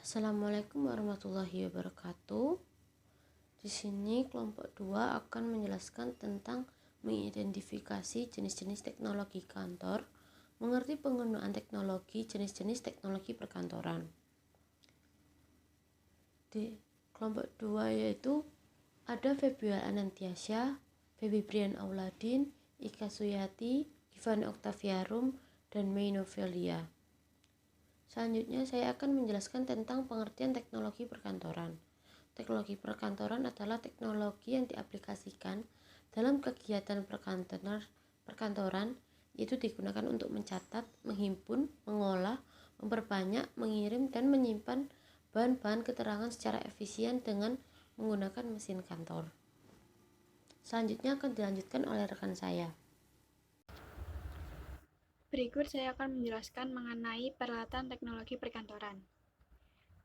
Assalamualaikum warahmatullahi wabarakatuh. Di sini kelompok 2 akan menjelaskan tentang mengidentifikasi jenis-jenis teknologi kantor, mengerti penggunaan teknologi, jenis-jenis teknologi perkantoran. Di kelompok 2 yaitu ada Febiola Anantiasya, Feby Brian Auladin, Ika Suyati, Giovanni Octaviarum, dan May Novelia. Selanjutnya saya akan menjelaskan tentang pengertian teknologi perkantoran. Teknologi perkantoran adalah teknologi yang diaplikasikan dalam kegiatan perkantoran, yaitu digunakan untuk mencatat, menghimpun, mengolah, memperbanyak, mengirim, dan menyimpan bahan-bahan keterangan secara efisien dengan menggunakan mesin kantor. Selanjutnya akan dilanjutkan oleh rekan saya. Berikut saya akan menjelaskan mengenai peralatan teknologi perkantoran.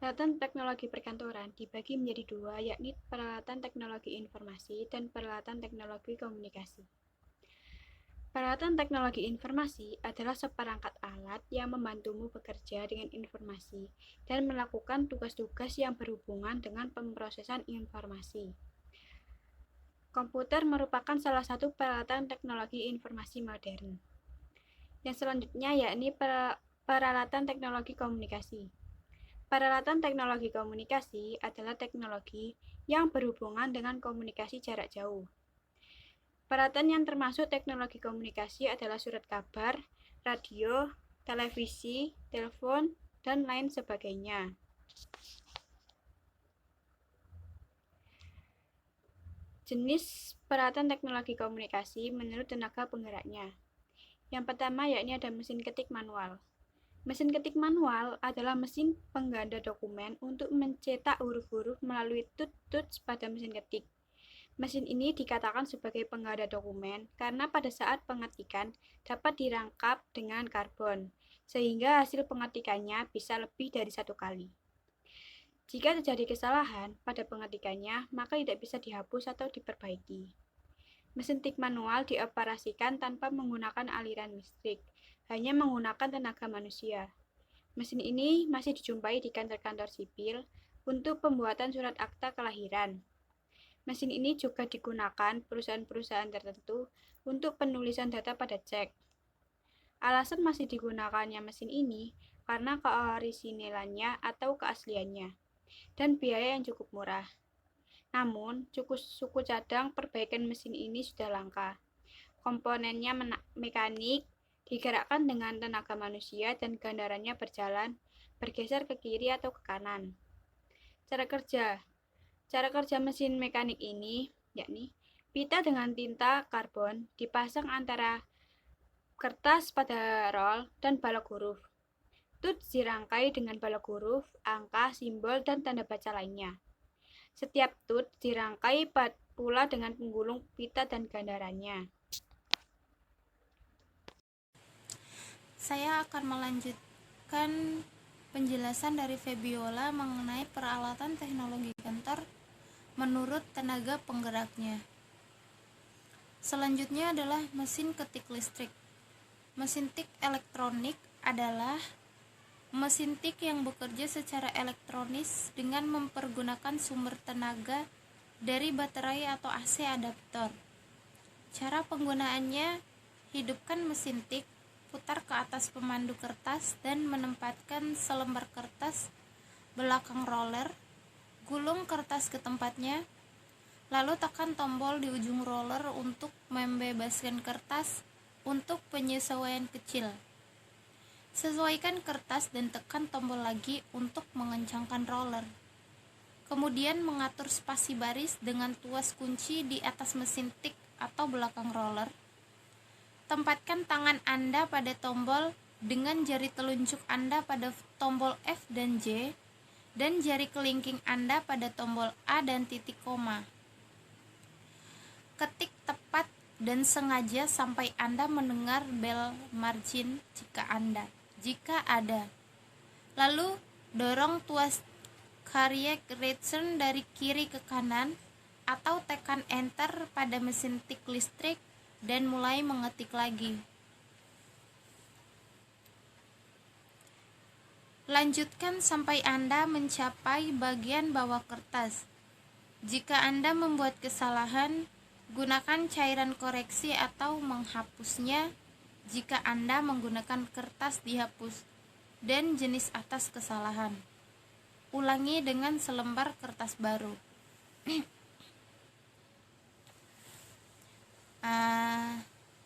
Peralatan teknologi perkantoran dibagi menjadi dua, yakni peralatan teknologi informasi dan peralatan teknologi komunikasi. Peralatan teknologi informasi adalah seperangkat alat yang membantumu bekerja dengan informasi dan melakukan tugas-tugas yang berhubungan dengan pemrosesan informasi. Komputer merupakan salah satu peralatan teknologi informasi modern. Yang selanjutnya yakni peralatan teknologi komunikasi. Peralatan teknologi komunikasi adalah teknologi yang berhubungan dengan komunikasi jarak jauh. Peralatan yang termasuk teknologi komunikasi adalah surat kabar, radio, televisi, telepon, dan lain sebagainya. Jenis peralatan teknologi komunikasi menurut tenaga penggeraknya. Yang pertama yakni ada mesin ketik manual. Mesin ketik manual adalah mesin pengganda dokumen untuk mencetak huruf-huruf melalui touch pada mesin ketik. Mesin ini dikatakan sebagai pengganda dokumen karena pada saat pengetikan dapat dirangkap dengan karbon, sehingga hasil pengetikannya bisa lebih dari satu kali. Jika terjadi kesalahan pada pengetikannya, maka tidak bisa dihapus atau diperbaiki. Mesin tik manual dioperasikan tanpa menggunakan aliran listrik, hanya menggunakan tenaga manusia. Mesin ini masih dijumpai di kantor-kantor sipil untuk pembuatan surat akta kelahiran. Mesin ini juga digunakan perusahaan-perusahaan tertentu untuk penulisan data pada cek. Alasan masih digunakannya mesin ini karena keorisinalannya atau keasliannya, dan biaya yang cukup murah. Namun, suku cadang perbaikan mesin ini sudah langka. Komponennya mekanik, digerakkan dengan tenaga manusia dan gandarannya bergeser ke kiri atau ke kanan. Cara kerja mesin mekanik ini yakni pita dengan tinta karbon dipasang antara kertas pada roll dan balok huruf. Touch dirangkai dengan balok huruf, angka, simbol, dan tanda baca lainnya. Setiap touch dirangkai pula dengan penggulung pita dan gandarannya. Saya akan melanjutkan penjelasan dari Febiola mengenai peralatan teknologi kantor menurut tenaga penggeraknya. Selanjutnya adalah mesin ketik listrik. Mesin tik elektronik adalah mesin tik yang bekerja secara elektronis dengan mempergunakan sumber tenaga dari baterai atau AC adaptor. Cara penggunaannya, hidupkan mesin tik, putar ke atas pemandu kertas dan menempatkan selembar kertas belakang roller, gulung kertas ke tempatnya, lalu tekan tombol di ujung roller untuk membebaskan kertas untuk penyesuaian kecil. Sesuaikan kertas dan tekan tombol lagi untuk mengencangkan roller. Kemudian mengatur spasi baris dengan tuas kunci di atas mesin tik atau belakang roller. Tempatkan tangan Anda pada tombol dengan jari telunjuk Anda pada tombol F dan J, dan jari kelingking Anda pada tombol A dan titik koma. Ketik tepat dan sengaja sampai Anda mendengar bel margin jika ada. Lalu dorong tuas carriage return dari kiri ke kanan atau tekan enter pada mesin tik listrik dan mulai mengetik lagi. Lanjutkan sampai Anda mencapai bagian bawah kertas. Jika Anda membuat kesalahan, gunakan cairan koreksi atau menghapusnya jika Anda menggunakan kertas dihapus dan jenis atas kesalahan. Ulangi dengan selembar kertas baru.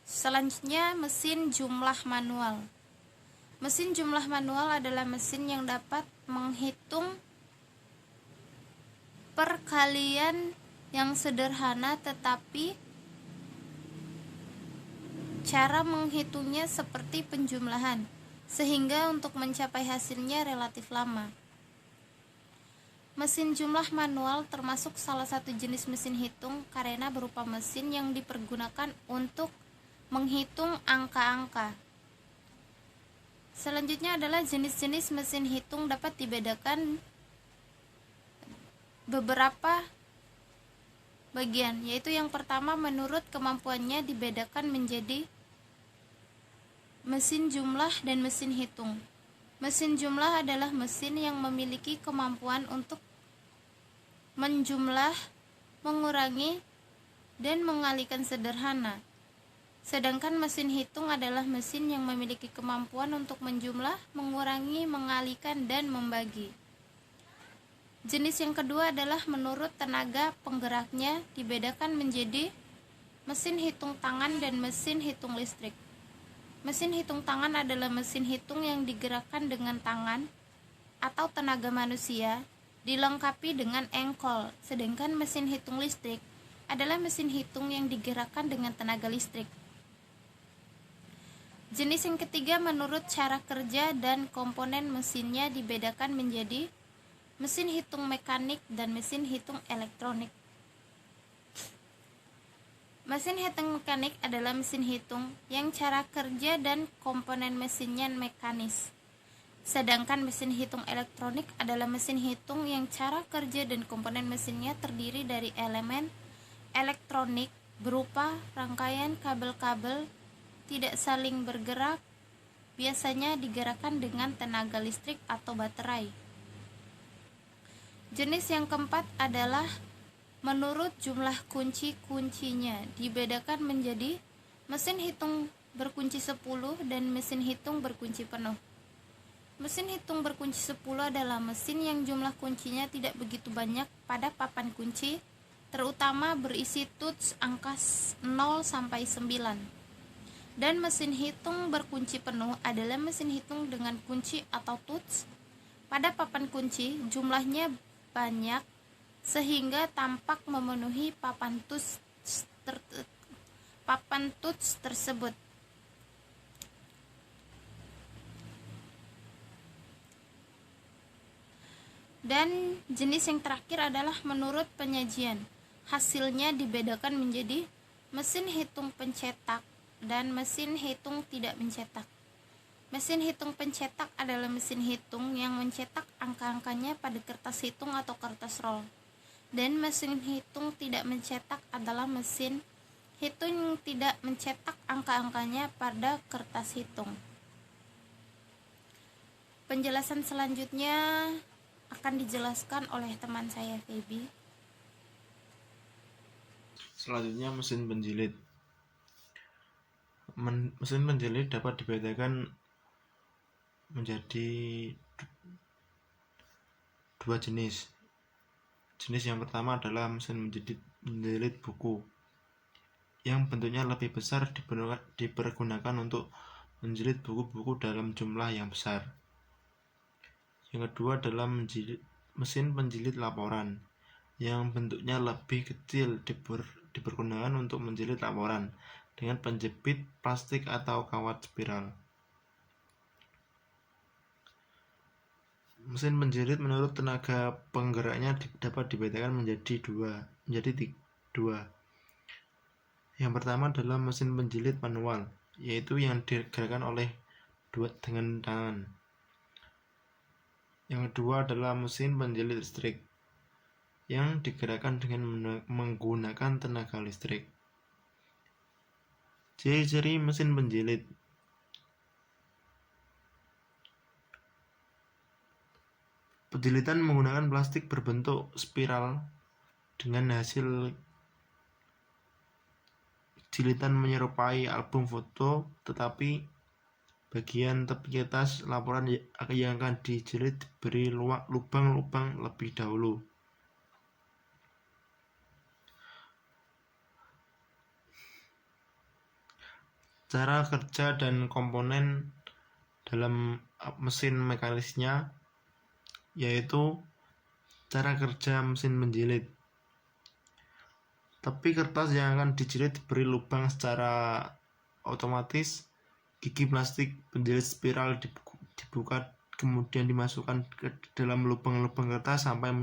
Selanjutnya, mesin jumlah manual. Mesin jumlah manual adalah mesin yang dapat menghitung perkalian yang sederhana, tetapi cara menghitungnya seperti penjumlahan, sehingga untuk mencapai hasilnya relatif lama. Mesin jumlah manual termasuk salah satu jenis mesin hitung karena berupa mesin yang dipergunakan untuk menghitung angka-angka. Selanjutnya adalah jenis-jenis mesin hitung dapat dibedakan beberapa bagian, yaitu yang pertama menurut kemampuannya dibedakan menjadi mesin jumlah dan mesin hitung. Mesin jumlah adalah mesin yang memiliki kemampuan untuk menjumlah, mengurangi, dan mengalihkan sederhana. Sedangkan mesin hitung adalah mesin yang memiliki kemampuan untuk menjumlah, mengurangi, mengalihkan, dan membagi. Jenis yang kedua adalah menurut tenaga penggeraknya dibedakan menjadi mesin hitung tangan dan mesin hitung listrik. Mesin hitung tangan adalah mesin hitung yang digerakkan dengan tangan atau tenaga manusia, dilengkapi dengan engkol, sedangkan mesin hitung listrik adalah mesin hitung yang digerakkan dengan tenaga listrik. Jenis yang ketiga menurut cara kerja dan komponen mesinnya dibedakan menjadi mesin hitung mekanik dan mesin hitung elektronik. Mesin hitung mekanik adalah mesin hitung yang cara kerja dan komponen mesinnya mekanis. Sedangkan mesin hitung elektronik adalah mesin hitung yang cara kerja dan komponen mesinnya terdiri dari elemen elektronik berupa rangkaian kabel-kabel tidak saling bergerak, biasanya digerakkan dengan tenaga listrik atau baterai. Jenis yang keempat adalah menurut jumlah kunci-kuncinya dibedakan menjadi mesin hitung berkunci 10 dan mesin hitung berkunci penuh. Mesin hitung berkunci 10 adalah mesin yang jumlah kuncinya tidak begitu banyak pada papan kunci, terutama berisi tuts angka 0 sampai 9. Dan mesin hitung berkunci penuh adalah mesin hitung dengan kunci atau tuts pada papan kunci jumlahnya banyak sehingga tampak memenuhi papan tuts tersebut. Dan jenis yang terakhir adalah menurut penyajian. Hasilnya dibedakan menjadi mesin hitung pencetak dan mesin hitung tidak mencetak. Mesin hitung pencetak adalah mesin hitung yang mencetak angka-angkanya pada kertas hitung atau kertas roll. Dan mesin hitung tidak mencetak adalah mesin hitung yang tidak mencetak angka-angkanya pada kertas hitung. Penjelasan selanjutnya akan dijelaskan oleh teman saya, Feby. Selanjutnya mesin penjilid. Mesin penjilid dapat dibedakan menjadi dua jenis. Jenis yang pertama adalah mesin penjilid buku, yang bentuknya lebih besar dipergunakan untuk menjilid buku-buku dalam jumlah yang besar. Yang kedua adalah mesin penjilid laporan, yang bentuknya lebih kecil dipergunakan untuk menjilid laporan dengan penjepit plastik atau kawat spiral. Mesin penjilid menurut tenaga penggeraknya dapat dibedakan menjadi dua. Yang pertama adalah mesin penjilid manual, yaitu yang digerakkan dengan tangan. Yang kedua adalah mesin penjilid listrik, yang digerakkan dengan menggunakan tenaga listrik. Ciri-ciri mesin penjilid. Penjilitan menggunakan plastik berbentuk spiral dengan hasil jilitan menyerupai album foto, tetapi bagian tepi atas laporan yang akan dijilid diberi lubang-lubang lebih dahulu. Cara kerja dan komponen dalam mesin mekanisnya, yaitu cara kerja mesin menjilid. Tepi kertas yang akan dijilid diberi lubang secara otomatis. Gigi plastik penjilid spiral dibuka, kemudian dimasukkan ke dalam lubang-lubang kertas sampai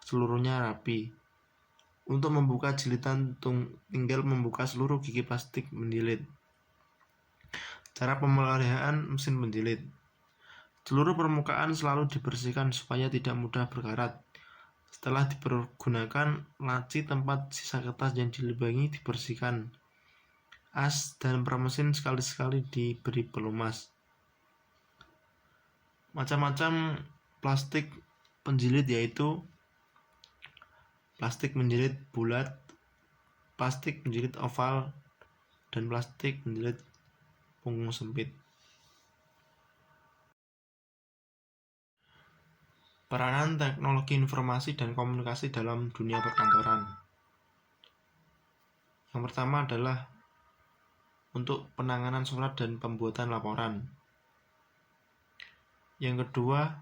seluruhnya rapi. Untuk membuka jilitan, tinggal membuka seluruh gigi plastik menjilid. Cara pemeliharaan mesin penjilid. Seluruh permukaan selalu dibersihkan supaya tidak mudah berkarat. Setelah dipergunakan, laci tempat sisa kertas yang dilubangi dibersihkan. As dan pramesin sekali-sekali diberi pelumas. Macam-macam plastik penjilid, yaitu plastik penjilid bulat, plastik penjilid oval, dan plastik penjilid punggung sempit. Peranan teknologi informasi dan komunikasi dalam dunia perkantoran. Yang pertama adalah untuk penanganan surat dan pembuatan laporan. Yang kedua,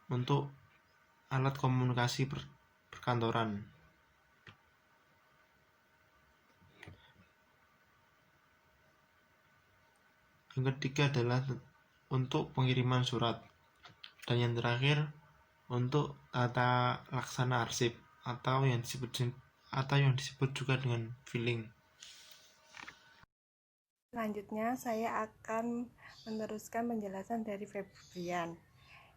untuk alat komunikasi perkantoran. Yang ketiga adalah untuk pengiriman surat. Dan yang terakhir, untuk tata laksana arsip atau yang disebut juga dengan filing. Selanjutnya saya akan meneruskan penjelasan dari Febrian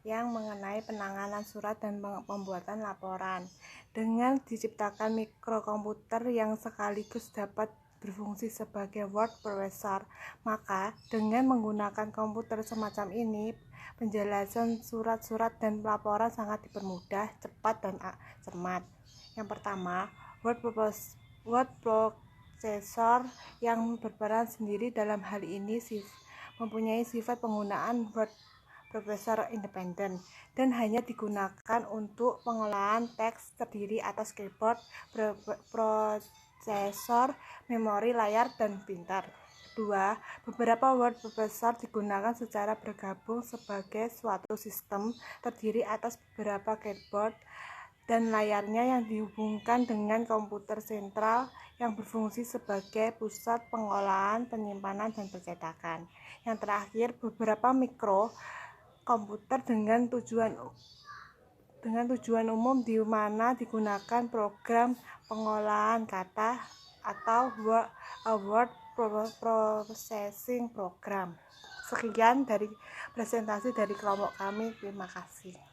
yang mengenai penanganan surat dan pembuatan laporan. Dengan diciptakan mikrokomputer yang sekaligus dapat berfungsi sebagai word processor, maka dengan menggunakan komputer semacam ini, penjelasan surat-surat dan laporan sangat dipermudah, cepat, dan cermat. Yang pertama, word processor yang berperan sendiri dalam hal ini mempunyai sifat penggunaan word processor independen dan hanya digunakan untuk pengolahan teks, terdiri atas keyboard, prosesor, memori, layar, dan printer. 2. Beberapa word processor digunakan secara bergabung sebagai suatu sistem, terdiri atas beberapa keyboard dan layarnya yang dihubungkan dengan komputer sentral yang berfungsi sebagai pusat pengolahan, penyimpanan, dan percetakan. Yang terakhir, beberapa mikrokomputer dengan tujuan umum di mana digunakan program pengolahan kata atau word processing program. Sekian dari presentasi dari kelompok kami. Terima kasih.